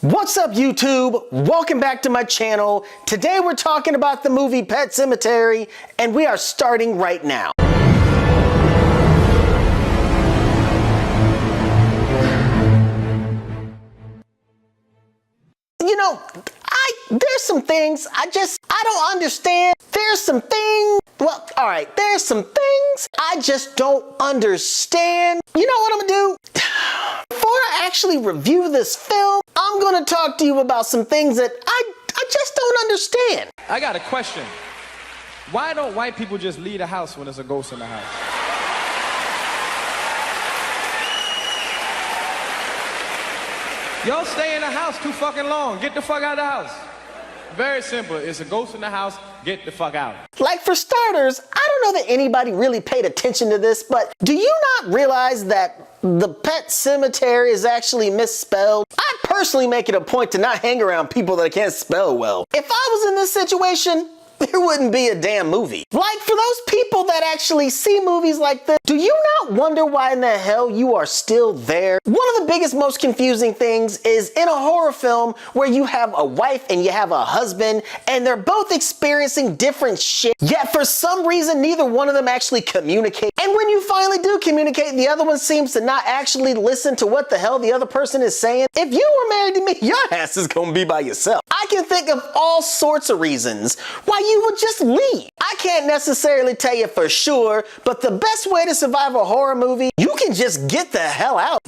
What's up, YouTube? Welcome back to my channel. Today we're talking about the movie Pet Sematary, and we are starting right now. You know, there's some things I don't understand. There's some things I just don't understand. You know what I'm gonna do? Before I actually review this film, I'm gonna talk to you about some things that I just don't understand. I got a question. Why don't white people just leave the house when there's a ghost in the house? Y'all stay in the house too fucking long. Get the fuck out of the house. Very simple. It's a ghost in the house. Get the fuck out. Like, for starters, I don't know that anybody really paid attention to this, but do you not realize that the Pet Sematary is actually misspelled? I personally make it a point to not hang around people that can't spell well. If I was in this situation, there wouldn't be a damn movie. Like, for those people that actually see movies like this, do you not wonder why in the hell you are still there? One of the biggest, most confusing things is in a horror film where you have a wife and you have a husband and they're both experiencing different shit, yet for some reason neither one of them actually communicate. And when you finally do communicate, the other one seems to not actually listen to what the hell the other person is saying. If you were married to me, your ass is gonna be by yourself. I can think of all sorts of reasons why you would just leave. I can't necessarily tell you for sure, but the best way to survive a horror movie, you can just get the hell out.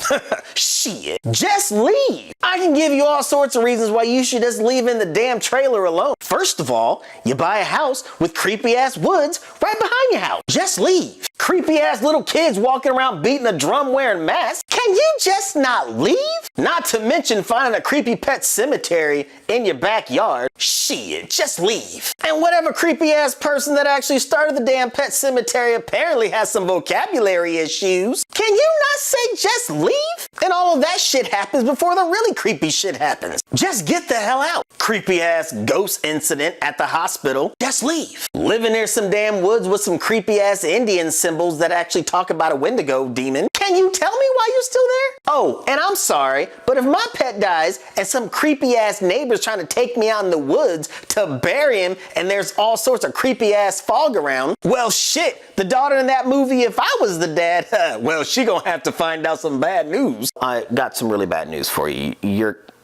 Shit, just leave. I can give you all sorts of reasons why you should just leave in the damn trailer alone. First of all, you buy a house with creepy ass woods right behind your house. Just leave. Creepy ass little kids walking around beating a drum wearing masks. Can you just not leave? Not to mention finding a creepy pet cemetery in your backyard. Shit, just leave. And whatever creepy ass person that actually started the damn pet cemetery apparently has some vocabulary issues. Can you not say just leave? And all of that shit happens before the really creepy shit happens. Just get the hell out. Creepy ass ghost incident at the hospital. Just leave. Living near some damn woods with some creepy ass Indian symbols that actually talk about a Wendigo demon. Can you tell me why you're still there? Oh, and I'm sorry, but if my pet dies and some creepy ass neighbor's trying to take me out in the woods to bury him and there's all sorts of creepy ass fog around, well shit, the daughter in that movie, if I was the dad, well, she gonna have to find out some bad news. I got some really bad news for you.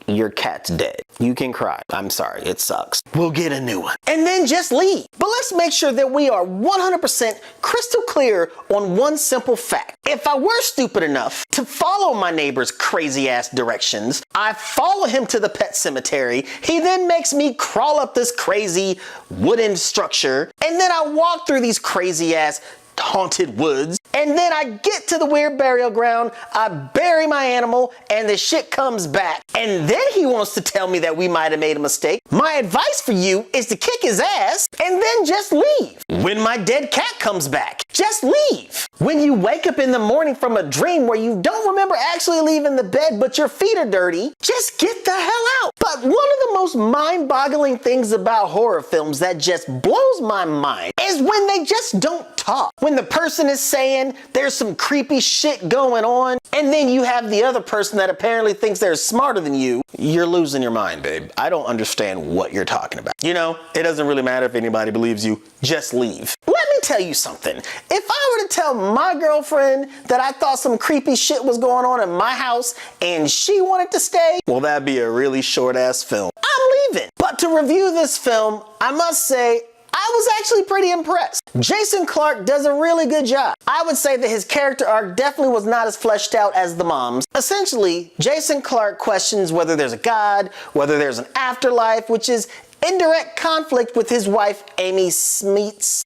Your cat's dead. You can cry. I'm sorry, it sucks. We'll get a new one. And then just leave. But let's make sure that we are 100% crystal clear on one simple fact. If I were stupid enough to follow my neighbor's crazy ass directions, I follow him to the pet cemetery, he then makes me crawl up this crazy wooden structure, and then I walk through these crazy ass haunted woods, and then I get to the weird burial ground, I bury my animal, and the shit comes back. And then he wants to tell me that we might have made a mistake. My advice for you is to kick his ass and then just leave. When my dead cat comes back, just leave. When you wake up in the morning from a dream where you don't remember actually leaving the bed but your feet are dirty, just get the hell out. But one of the most mind-boggling things about horror films that just blows my mind is when they just don't talk. When the person is saying there's some creepy shit going on, and then you have the other person that apparently thinks they're smarter than you, you're losing your mind, babe. I don't understand what you're talking about. You know, it doesn't really matter if anybody believes you, just leave. Let me tell you something. If I were to tell my girlfriend that I thought some creepy shit was going on in my house and she wanted to stay, well, that'd be a really short ass film. I'm leaving. But to review this film, I must say, I was actually pretty impressed. Jason Clarke does a really good job. I would say that his character arc definitely was not as fleshed out as the mom's. Essentially, Jason Clarke questions whether there's a God, whether there's an afterlife, which is in direct conflict with his wife, Amy Seimetz.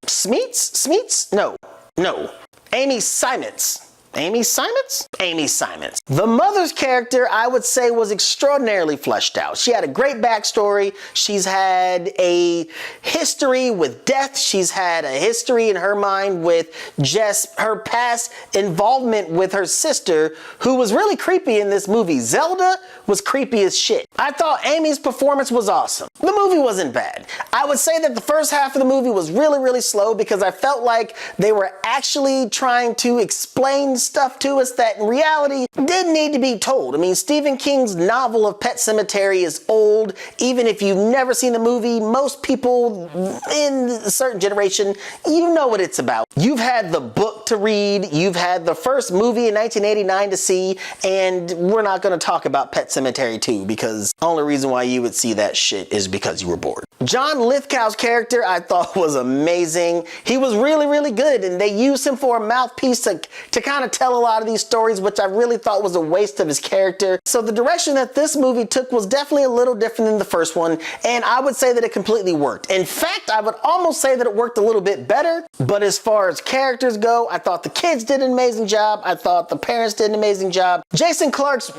Amy Seimetz. Amy Seimetz? Amy Seimetz. The mother's character, I would say, was extraordinarily fleshed out. She had a great backstory. She's had a history with death. She's had a history in her mind with just her past involvement with her sister, who was really creepy in this movie. Zelda was creepy as shit. I thought Amy's performance was awesome. The movie wasn't bad. I would say that the first half of the movie was really, really slow because I felt like they were actually trying to explain stuff to us that in reality didn't need to be told. I mean, Stephen King's novel of Pet Sematary is old. Even if you've never seen the movie, most people in a certain generation, you know what it's about. You've had the book to read, you've had the first movie in 1989 to see, and we're not going to talk about Pet Sematary 2 because the only reason why you would see that shit is because you were bored. John Lithgow's character I thought was amazing. He was really, really good, and they used him for a mouthpiece to kind of tell a lot of these stories, which I really thought was a waste of his character. So the direction that this movie took was definitely a little different than the first one, and I would say that it completely worked. In fact, I would almost say that it worked a little bit better, but as far as characters go, I thought the kids did an amazing job. I thought the parents did an amazing job. Jason Clarke's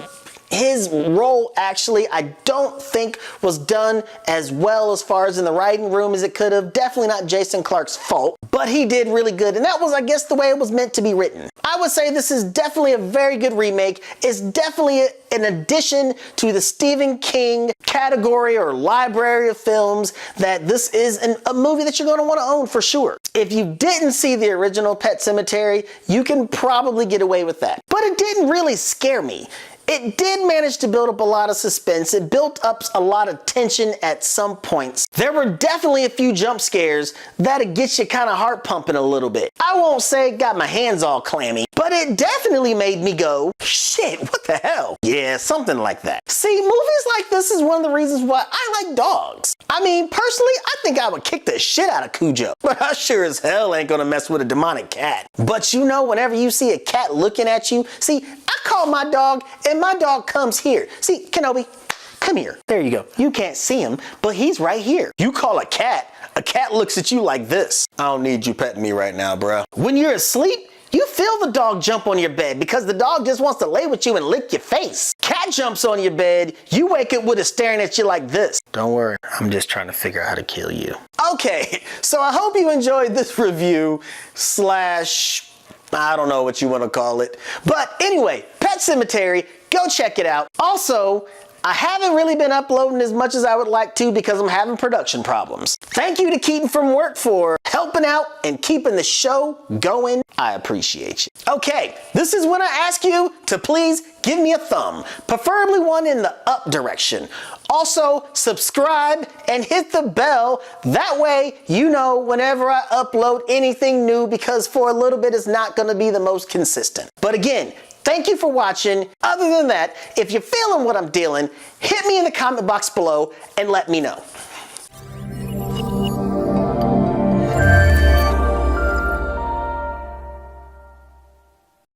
his role actually I don't think was done as well as far as in the writing room as it could have. Definitely not Jason Clarke's fault, but he did really good, and that was, I guess, the way it was meant to be written. I would say this is definitely a very good remake. It's definitely an addition to the Stephen King category or library of films that this is a movie that you're going to want to own for sure. If you didn't see the original Pet Sematary, you can probably get away with that. But it didn't really scare me. It did manage to build up a lot of suspense. It built up a lot of tension at some points. There were definitely a few jump scares that'll get you kind of heart pumping a little bit. I won't say it got my hands all clammy, but it definitely made me go, shit, what the hell? Yeah, something like that. See, movies like this is one of the reasons why I like dogs. I mean, personally, I think I would kick the shit out of Cujo, but I sure as hell ain't gonna mess with a demonic cat. But you know, whenever you see a cat looking at you, see, I call my dog and my dog comes here. See, Kenobi, come here. There you go. You can't see him, but he's right here. You call a cat looks at you like this. I don't need you petting me right now, bro. When you're asleep, you feel the dog jump on your bed because the dog just wants to lay with you and lick your face. Cat jumps on your bed, you wake up with it staring at you like this. Don't worry, I'm just trying to figure out how to kill you. Okay, so I hope you enjoyed this review slash, I don't know what you want to call it. But anyway, Pet Sematary, go check it out. Also, I haven't really been uploading as much as I would like to because I'm having production problems. Thank you to Keaton from work for helping out and keeping the show going. I appreciate you. Okay, this is when I ask you to please give me a thumb, preferably one in the up direction. Also, subscribe and hit the bell. That way, you know whenever I upload anything new, because for a little bit it's not going to be the most consistent. But again, thank you for watching. Other than that, if you're feeling what I'm dealing, hit me in the comment box below and let me know.